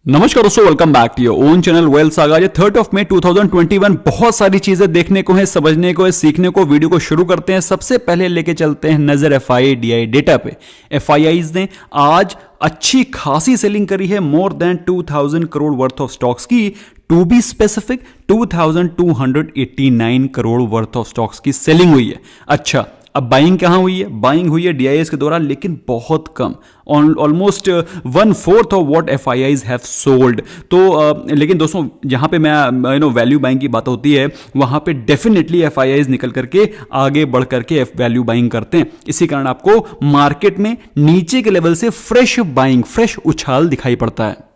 नमस्कार दोस्तों, welcome back to your own channel Wealth Saga. ये 3 मई 2021 बहुत सारी चीजें देखने को है, समझने को है, सीखने को। वीडियो को शुरू करते हैं। सबसे पहले लेके चलते हैं नजर एफआईआई डेटा पे। एफआईआईज ने आज अच्छी खासी सेलिंग करी है, more than 2000 crore worth of stocks की। To be specific 2289 crore worth of stocks की सेलिंग हुई है। अच्छा, अब बाइंग कहां हुई है? बाइंग हुई है डीआईएस के दौरान, लेकिन बहुत कम, almost 1/4 of what FIIs have sold. तो लेकिन दोस्तों, जहां पे मैं वैल्यू बाइंग की बात होती है, वहां पे डेफिनेटली एफआईआईज निकल करके आगे बढ़ करके वैल्यू बाइंग करते हैं। इसी कारण आपको मार्केट में नीचे के लेवल से फ्रेश बाइंग, फ्रेश उछाल दिखाई पड़ता है।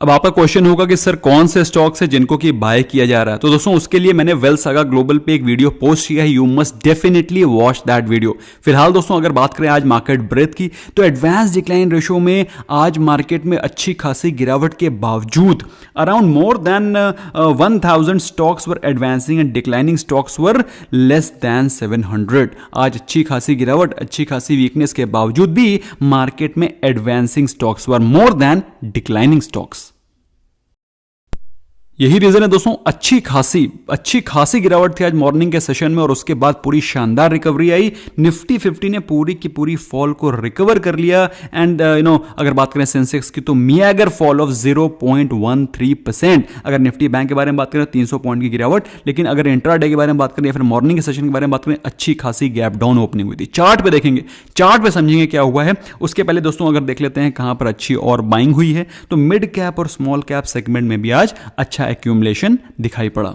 अब आपका क्वेश्चन होगा कि सर कौन से स्टॉक्स है जिनको कि बाय किया जा रहा है? तो दोस्तों, उसके लिए मैंने वेल्थ सागा ग्लोबल पे एक वीडियो पोस्ट किया है। You must definitely watch that video. फिलहाल दोस्तों, अगर बात करें आज मार्केट ब्रेथ की, तो एडवांस डिक्लाइन रेशो में आज मार्केट में अच्छी खासी गिरावट के बावजूद around more than 1000 stocks were advancing and declining stocks were less than 700। आज अच्छी खासी गिरावट, अच्छी खासी वीकनेस के बावजूद भी मार्केट में एडवांसिंग स्टॉक्स वर मोर देन डिक्लाइनिंग स्टॉक्स। यही रीजन है दोस्तों, अच्छी खासी गिरावट थी आज मॉर्निंग के सेशन में, और उसके बाद पूरी शानदार रिकवरी आई। निफ्टी 50 ने पूरी की पूरी फॉल को रिकवर कर लिया। एंड अगर बात करें सेंसेक्स की, तो मियागर फॉल ऑफ 0.13%। अगर निफ्टी बैंक के बारे में बात करें, 300 पॉइंट की गिरावट। लेकिन अगर इंट्राडे के बारे में बात करें या फिर मॉर्निंग के सेशन के बारे में बात करें, अच्छी खासी गैप डाउन ओपनिंग हुई थी। चार्ट पे देखेंगे, चार्ट पे समझेंगे क्या हुआ है। उसके पहले दोस्तों, अगर देख लेते हैं कहां पर अच्छी और बाइंग हुई है, तो मिड कैप और स्मॉल कैप सेगमेंट में भी आज अच्छा एक्यूमुलेशन दिखाई पड़ा।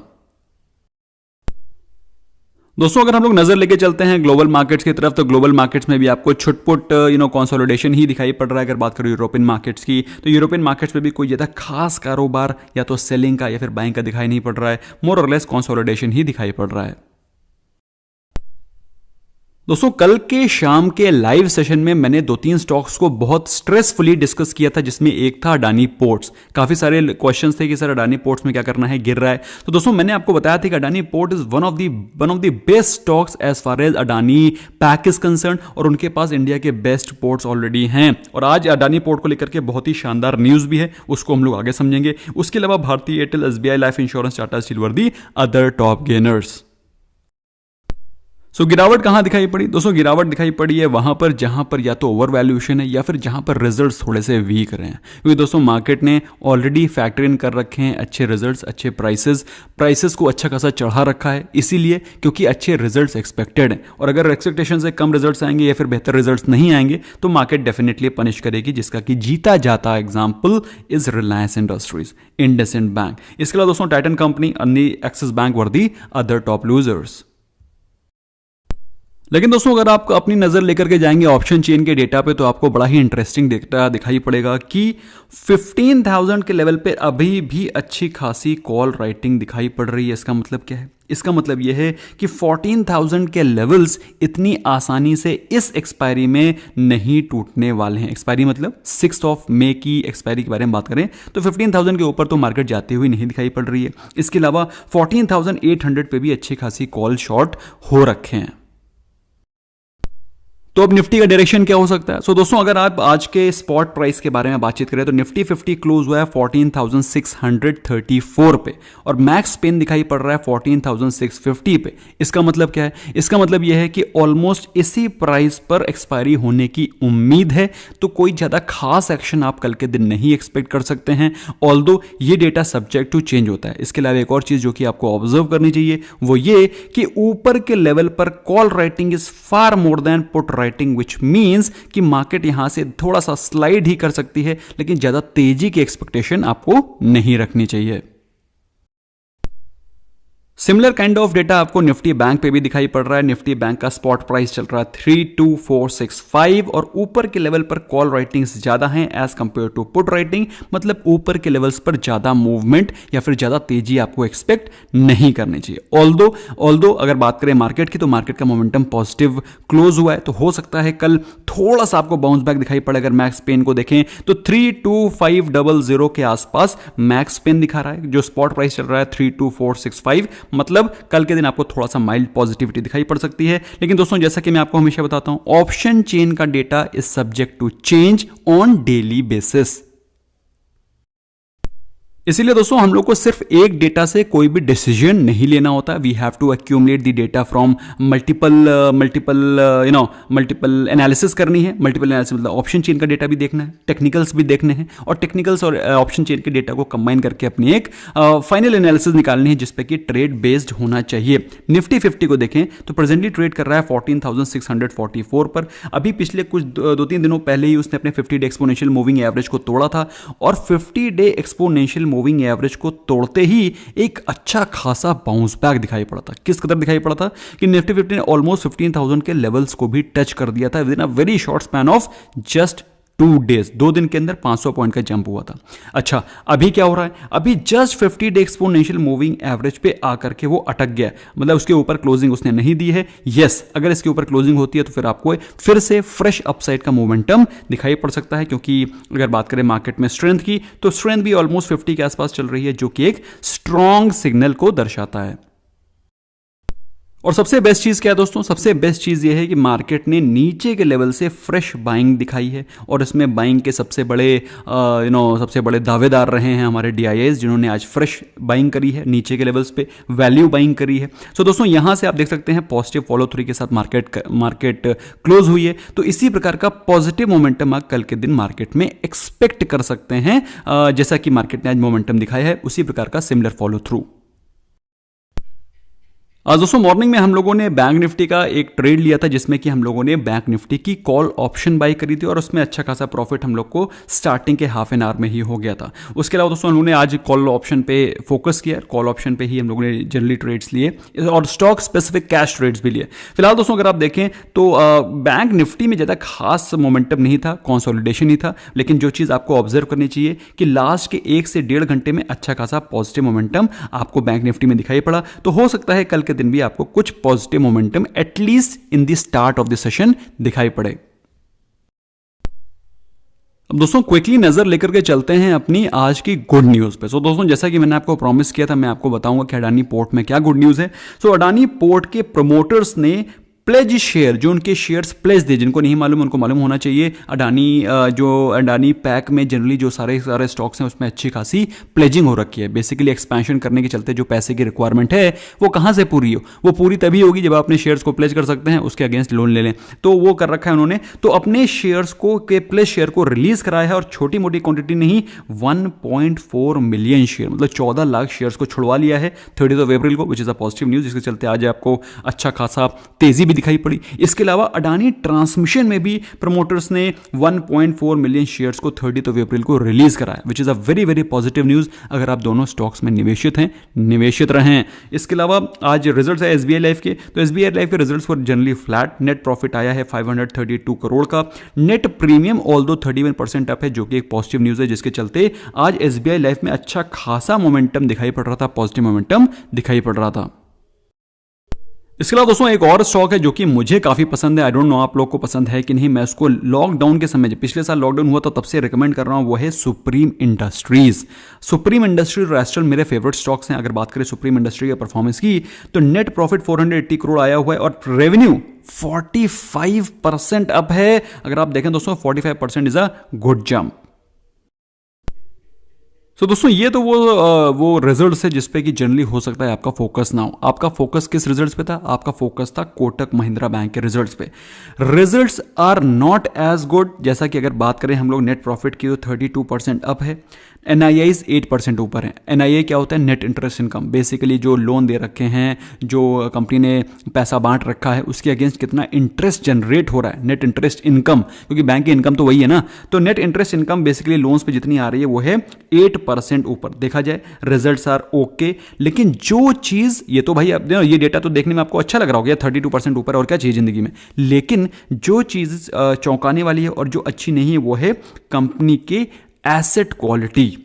दोस्तों, अगर हम लोग नजर लेके चलते हैं ग्लोबल मार्केट्स की तरफ, तो ग्लोबल मार्केट्स में भी आपको छुटपुट कंसोलिडेशन ही दिखाई पड़ रहा है। अगर बात करें यूरोपियन मार्केट्स की, तो यूरोपियन मार्केट्स में भी कोई ज्यादा खास कारोबार या तो सेलिंग का या फिर बाइंग का दिखाई नहीं पड़ रहा है। मोर और लेस कंसोलिडेशन ही दिखाई पड़ रहा है। दोस्तों, कल के शाम के लाइव सेशन में मैंने 2-3 स्टॉक्स को बहुत स्ट्रेसफुली डिस्कस किया था, जिसमें एक था अडानी पोर्ट्स। काफी सारे क्वेश्चंस थे कि सर अडानी पोर्ट्स में क्या करना है, गिर रहा है। तो दोस्तों, मैंने आपको बताया था कि Adani port is one of the best stocks as far as Adani pack is concern, और उनके पास इंडिया के बेस्ट पोर्ट्स ऑलरेडी हैं। और आज अडानी पोर्ट को लेकर के बहुत ही शानदार न्यूज भी है, उसको हम लोग आगे समझेंगे। उसके अलावा भारतीय Airtel, SBI life insurance, Tata steel were the other top gainers. गिरावट कहां दिखाई पड़ी? दोस्तों, गिरावट दिखाई पड़ी है वहां पर जहां पर या तो ओवर वैल्यूएशन है या फिर जहां पर रिजल्ट्स थोड़े से वीक रहे हैं। क्योंकि दोस्तों, मार्केट ने ऑलरेडी फैक्टर इन कर रखे हैं अच्छे रिजल्ट्स, अच्छे प्राइसेस को अच्छा खासा चढ़ा रखा है, इसीलिए क्योंकि अच्छे रिजल्ट्स एक्सपेक्टेड हैं। और अगर एक्सपेक्टेशन से कम रिजल्ट्स आएंगे या फिर बेहतर रिजल्ट्स नहीं आएंगे, तो मार्केट डेफिनेटली पनिश करेगी, जिसका कि जीता जाता example is Reliance industries, IndusInd bank. इसके अलावा दोस्तों, टाइटन कंपनी, अन्य axis bank were the other top losers. लेकिन दोस्तों, अगर आप अपनी नजर लेकर के जाएंगे ऑप्शन चेन के डेटा पे, तो आपको बड़ा ही इंटरेस्टिंग डेटा दिखाई पड़ेगा कि 15,000 के लेवल पे अभी भी अच्छी खासी कॉल राइटिंग दिखाई पड़ रही है। इसका मतलब क्या है? इसका मतलब यह है कि 14,000 के लेवल्स इतनी आसानी से इस एक्सपायरी में नहीं टूटने वाले हैं। एक्सपायरी मतलब 6 मई की एक्सपायरी के बारे में बात करें, तो 15,000 के ऊपर तो मार्केट जाते हुए नहीं दिखाई पड़ रही है। इसके अलावा 14,800 पे भी अच्छी खासी कॉल शॉर्ट हो रखे हैं। तो अब निफ्टी का डायरेक्शन क्या हो सकता है? दोस्तों, अगर आप आज के स्पॉट प्राइस के बारे में बातचीत करें, तो निफ्टी 50 क्लोज हुआ है 14,634 पे, और मैक्स पेन दिखाई पड़ रहा है 14,650 पे। इसका मतलब क्या है? इसका मतलब यह है कि ऑलमोस्ट इसी प्राइस पर एक्सपायरी होने की उम्मीद है। तो कोई ज्यादा खास एक्शन आप कल के दिन नहीं एक्सपेक्ट कर सकते हैं, ऑल्दो ये डेटा सब्जेक्ट टू चेंज होता है। इसके अलावा एक और चीज जो कि आपको ऑब्जर्व करनी चाहिए, वो ये कि ऊपर के लेवल पर call writing is far more than put writing, which means कि मार्केट यहां से थोड़ा सा स्लाइड ही कर सकती है, लेकिन ज्यादा तेजी की एक्सपेक्टेशन आपको नहीं रखनी चाहिए। सिमिलर काइंड ऑफ डेटा आपको निफ्टी बैंक पे भी दिखाई पड़ रहा है। निफ्टी बैंक का स्पॉट प्राइस चल रहा है 32,465, और ऊपर के लेवल पर कॉल राइटिंग्स ज्यादा हैं as compare to put writing. मतलब ऊपर के लेवल्स पर ज्यादा मूवमेंट या फिर ज्यादा तेजी आपको एक्सपेक्ट नहीं करनी चाहिए। ऑल्दो अगर बात करें मार्केट की, तो मार्केट का मोमेंटम पॉजिटिव क्लोज हुआ है, तो हो सकता है कल थोड़ा सा आपको बाउंस बैक दिखाई पड़े। अगर मैक्स पेन को देखें तो 32,500 के आसपास मैक्स पेन दिखा रहा है, जो स्पॉट प्राइस चल रहा है 32,465। मतलब कल के दिन आपको थोड़ा सा माइल्ड पॉजिटिविटी दिखाई पड़ सकती है। लेकिन दोस्तों जैसा कि मैं आपको हमेशा बताता हूं, ऑप्शन चेन का data is subject to change on daily basis. इसीलिए दोस्तों हम लोग को सिर्फ एक डेटा से कोई भी डिसीजन नहीं लेना होता। We have to accumulate the data from multiple analysis करनी है। मल्टीपल एनालिसिस मतलब ऑप्शन चेन का डेटा भी देखना है, टेक्निकल्स भी देखने हैं, और टेक्निकल्स और ऑप्शन चेन के डेटा को कंबाइन करके अपनी एक फाइनल एनालिसिस निकालनी है जिसपे कि ट्रेड बेस्ड होना चाहिए। निफ्टी 50 को देखें तो प्रेजेंटली ट्रेड कर रहा है 14,644 पर। अभी पिछले कुछ 2-3 दिनों पहले ही उसने अपने 50 डे एक्सपोनेंशियल मूविंग एवरेज को तोड़ा था, और 50 डे एक्सपोनेंशियल मूविंग एवरेज को तोड़ते ही एक अच्छा खासा बाउंस बैक दिखाई पड़ा था। किस कदर दिखाई पड़ा था कि निफ्टी 50 ने ऑलमोस्ट 15,000 के लेवल्स को भी टच कर दिया था with in a very short span of just 2 days. 2 दिन के अंदर 500 पॉइंट का जंप हुआ था। अच्छा, अभी क्या हो रहा है? अभी just 50 day exponential moving average पे आकर के वो अटक गया, मतलब उसके ऊपर क्लोजिंग उसने नहीं दी है। यस, अगर इसके ऊपर क्लोजिंग होती है तो फिर आपको फिर से फ्रेश अपसाइड का मोमेंटम दिखाई पड़ सकता है, क्योंकि अगर बात करें मार्केट में स्ट्रेंथ की, तो स्ट्रेंथ भी ऑलमोस्ट 50 के आसपास चल रही है, जो कि एक स्ट्रॉन्ग सिग्नल को दर्शाता है। और सबसे बेस्ट चीज़ क्या है दोस्तों? सबसे बेस्ट चीज़ ये है कि मार्केट ने नीचे के लेवल से फ्रेश बाइंग दिखाई है, और इसमें बाइंग के सबसे बड़े दावेदार रहे हैं हमारे DIAs, जिन्होंने आज फ्रेश बाइंग करी है, नीचे के लेवल्स पे वैल्यू बाइंग करी है। सो दोस्तों यहाँ से आप देख सकते हैं पॉजिटिव फॉलो थ्रू के साथ मार्केट क्लोज हुई है। तो इसी प्रकार का पॉजिटिव मोमेंटम आप कल के दिन मार्केट में एक्सपेक्ट कर सकते हैं। जैसा कि मार्केट ने आज मोमेंटम दिखाया है, उसी प्रकार का सिमिलर फॉलो थ्रू। आज दोस्तों मॉर्निंग में हम लोगों ने बैंक निफ्टी का एक ट्रेड लिया था, जिसमें कि हम लोगों ने बैंक निफ्टी की कॉल ऑप्शन बाई करी थी, और उसमें अच्छा खासा प्रॉफिट हम लोग को स्टार्टिंग के हाफ एन आवर में ही हो गया था। उसके अलावा दोस्तों हम लोगों ने आज कॉल ऑप्शन पे फोकस किया, कॉल ऑप्शन पे ही हम लोगों ने जनरली ट्रेड्स लिए, और स्टॉक स्पेसिफिक कैश ट्रेड्स भी लिए। फिलहाल दोस्तों अगर आप देखें तो बैंक निफ्टी में ज़्यादा खास मोमेंटम नहीं था, कंसोलिडेशन ही था। लेकिन जो चीज़ आपको ऑब्जर्व करनी चाहिए कि लास्ट के 1 से 1.5 घंटे में अच्छा खासा पॉजिटिव मोमेंटम आपको बैंक निफ्टी में दिखाई पड़ा। तो हो सकता है कल के दिन भी आपको कुछ positive momentum at least in the start of the session दिखाई पड़े। अब दोस्तों क्विकली नजर लेकर के चलते हैं अपनी आज की गुड न्यूज पे। सो दोस्तों जैसा कि मैंने आपको प्रॉमिस किया था, मैं आपको बताऊंगा कि अडानी पोर्ट में क्या गुड न्यूज है। सो अडानी पोर्ट के प्रमोटर्स ने प्लेज शेयर, जो उनके शेयर्स प्लेज थे, जिनको नहीं मालूम उनको मालूम होना चाहिए। अडानी पैक में जनरली जो सारे स्टॉक्स हैं उसमें अच्छी खासी प्लेजिंग हो रखी है। बेसिकली एक्सपेंशन करने के चलते जो पैसे की रिक्वायरमेंट है वो कहाँ से पूरी हो? वो पूरी तभी होगी जब आप अपने शेयर्स को प्लेज कर सकते हैं, उसके अगेंस्ट लोन ले लें। तो वो कर रखा है उन्होंने। तो अपने शेयर्स को के प्लेज शेयर को रिलीज कराया है, और छोटी मोटी क्वांटिटी नहीं, 1.4 मिलियन शेयर, मतलब 14 लाख शेयर्स को छुड़वा लिया है 30 अप्रैल को, which is a positive news, जिसके चलते आज आपको अच्छा खासा तेजी भी दिखाई पड़ी। इसके अलावा अडानी ट्रांसमिशन में भी प्रमोटर्स ने 1.4 मिलियन शेयर्स को 30 अप्रैल को रिलीज कराया, which is a very very positive news. अगर आप दोनों स्टॉक्स में निवेशित हैं, निवेशित रहें। इसके अलावा आज रिजल्ट्स है SBI लाइफ के, तो SBI लाइफ के results were generally flat. Net profit आया है 532 करोड़ का। नेट प्रीमियम ऑल्दो 31% अप है, जो कि एक पॉजिटिव न्यूज है, जिसके चलते आज SBI लाइफ में अच्छा खासा मोमेंटम दिखाई पड़ रहा था, पॉजिटिव मोमेंटम दिखाई पड़ रहा था। इसके अलावा दोस्तों एक और स्टॉक है जो कि मुझे काफ़ी पसंद है। आई डोंट नो आप लोग को पसंद है कि नहीं। मैं उसको लॉकडाउन के समय, जब पिछले साल लॉकडाउन हुआ था, तब से रिकमेंड कर रहा हूँ। वो है supreme industries. Supreme industries restaurant मेरे फेवरेट स्टॉक्स हैं। अगर बात करें सुप्रीम इंडस्ट्री के परफॉर्मेंस की, तो नेट प्रॉफिट 480 करोड़ आया हुआ है, और रेवेन्यू 45% अप है। अगर आप देखें दोस्तों, 45% इज अ गुड जंप। तो दोस्तों ये तो वो रिजल्ट्स है जिसपे कि जनरली हो सकता है आपका फोकस ना हो। आपका फोकस किस रिजल्ट्स पे था? आपका फोकस था कोटक महिंद्रा बैंक के रिजल्ट्स पे। Results are not as good. जैसा कि अगर बात करें हम लोग नेट प्रॉफिट की, तो 32% अप है। NII 8% ऊपर है। NII क्या होता है? Net interest income. बेसिकली जो लोन दे रखे हैं, जो कंपनी ने पैसा बांट रखा है, उसके अगेंस्ट कितना इंटरेस्ट जनरेट हो रहा है, नेट इंटरेस्ट इनकम, क्योंकि बैंक की इनकम तो वही है ना। तो net interest income basically loans पे जितनी आ रही है वो है 8% ऊपर। देखा जाए रिजल्ट्स आर ओके। लेकिन जो चीज़, ये तो भाई अब ये डेटा तो देखने में आपको अच्छा लग रहा होगा, 32% ऊपर, और क्या चाहिए जिंदगी में। लेकिन जो चीज़ चौंकाने वाली है और जो अच्छी नहीं है, वो है कंपनी के एसेट क्वालिटी।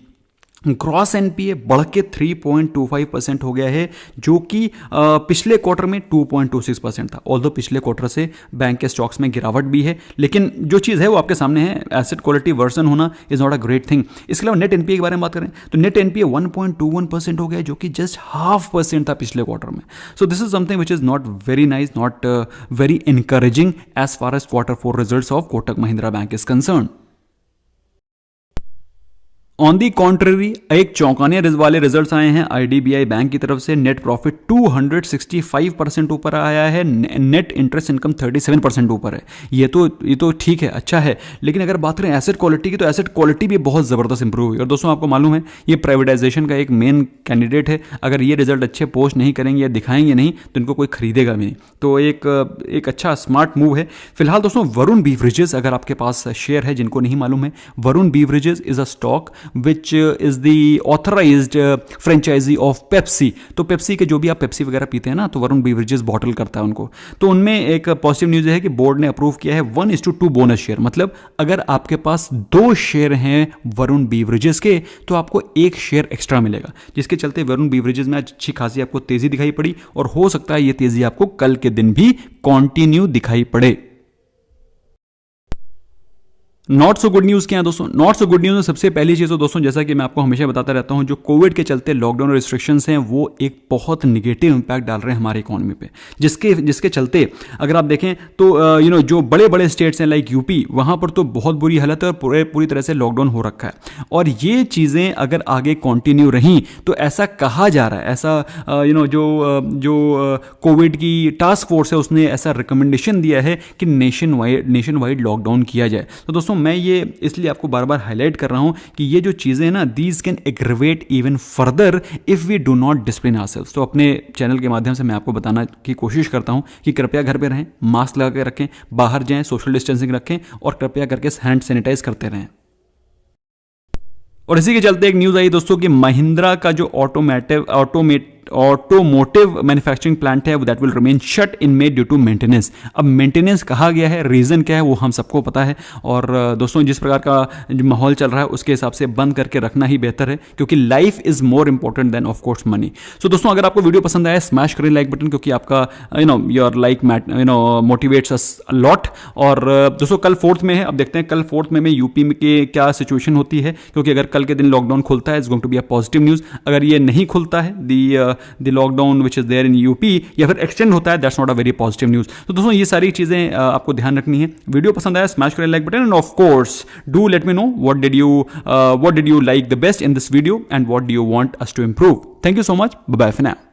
ग्रॉस एनपीए बढ़ के 3.25% हो गया है, जो कि पिछले क्वार्टर में 2.26% था। ऑल्दो पिछले क्वार्टर से बैंक के स्टॉक्स में गिरावट भी है, लेकिन जो चीज़ है वो आपके सामने है, एसेट क्वालिटी वर्सन होना is not a great thing. इसके अलावा नेट एनपीए के बारे में बात करें तो नेट एनपीए 1.21% हो गया, जो कि जस्ट 0.5% था पिछले क्वार्टर में। So this is something which is not very nice, not very encouraging as far as Q4 results of Kotak Mahindra bank is concern. On the contrary एक चौंकाने वाले रिजल्ट्स आए हैं आईडीबीआई बैंक की तरफ से। नेट प्रॉफिट 265% ऊपर आया है, नेट इंटरेस्ट इनकम 37% ऊपर है। ये तो ठीक है, अच्छा है, लेकिन अगर बात करें एसेट क्वालिटी की तो एसेट क्वालिटी भी बहुत ज़बरदस्त इंप्रूव हुई। और दोस्तों आपको मालूम है ये प्राइवेटाइजेशन का एक मेन कैंडिडेट है। अगर ये रिजल्ट अच्छे पोस्ट नहीं करेंगे या दिखाएंगे नहीं तो इनको कोई खरीदेगा भी नहीं। तो एक अच्छा स्मार्ट मूव है। फिलहाल दोस्तों वरुण बीवरेजेस, अगर आपके पास शेयर है, जिनको नहीं मालूम है, Varun beverages is a stock which is the authorized franchisee of Pepsi। तो पेप्सी के जो भी आप पेप्सी वगैरह पीते हैं ना, तो वरुण बीवरेजेस बॉटल करता है उनको। तो उनमें एक पॉजिटिव न्यूज़ है कि बोर्ड ने अप्रूव किया है 1:2 बोनस शेयर। मतलब अगर आपके पास 2 शेयर हैं वरुण बीवरेजेस के तो आपको 1 शेयर एक्स्ट्रा मिलेगा, जिसके चलते वरुण बीवरेजेस में अच्छी खासी आपको तेजी दिखाई पड़ी, और हो सकता है ये तेजी आपको कल के दिन भी कंटिन्यू दिखाई पड़े। नॉट सो गुड न्यूज़ क्या है दोस्तों? नॉट सो गुड न्यूज़ में सबसे पहली चीज़ तो दोस्तों, जैसा कि मैं आपको हमेशा बताता रहता हूं, जो कोविड के चलते लॉकडाउन और रिस्ट्रिक्शंस हैं वो एक बहुत निगेटिव इंपैक्ट डाल रहे हैं हमारी इकोनॉमी पे, जिसके चलते अगर आप देखें तो जो बड़े बड़े स्टेट्स हैं लाइक यूपी, वहां पर तो बहुत बुरी हालत है और पूरी तरह से लॉकडाउन हो रखा है। और ये चीज़ें अगर आगे कंटिन्यू रहीं तो ऐसा कहा जा रहा है, ऐसा जो कोविड की टास्क फोर्स है उसने ऐसा रिकमेंडेशन दिया है कि नेशन वाइड लॉकडाउन किया जाए। तो दोस्तों मैं ये इसलिए आपको बार बार हाईलाइट कर रहा हूं कि ये जो चीज़ें ना, these can aggravate even further if we do not discipline ourselves. तो अपने चैनल के माध्यम से मैं आपको बताना की कोशिश करता हूं कि कृपया घर पे रहें, मास्क लगा के रखें, बाहर जाएं, सोशल डिस्टेंसिंग रखें, और कृपया करके हैंड सैनिटाइज करते रहें। और इसी के चलते एक न्यूज़ आई दोस्तों कि महिंद्रा का जो ऑटोमोटिव मैन्युफैक्चरिंग प्लांट है that will remain shut in May due to maintenance. अब मेंटेनेंस कहा गया है, रीज़न क्या है वो हम सबको पता है। और दोस्तों जिस प्रकार का जो माहौल चल रहा है उसके हिसाब से बंद करके रखना ही बेहतर है, क्योंकि life is more important than of course money. So दोस्तों अगर आपको वीडियो पसंद आया स्मैश करें लाइक बटन, क्योंकि आपका your like motivates us a lot. और दोस्तों कल 4th में है, अब देखते हैं कल 4th में यूपी में के क्या सिचुएशन होती है, क्योंकि अगर कल के दिन लॉकडाउन खुलता है it's going to be a positive news. अगर ये नहीं खुलता है the lockdown which is there in UP, या फिर एक्सटेंड होता है, that's not a very positive news. तो दोस्तों ये सारी चीज़ें आपको ध्यान रखनी है। वीडियो पसंद आया स्मैश करें like button, and of course do let me know what did you like the best in this video and what do you want us to improve. Thank you so much, bye bye for now.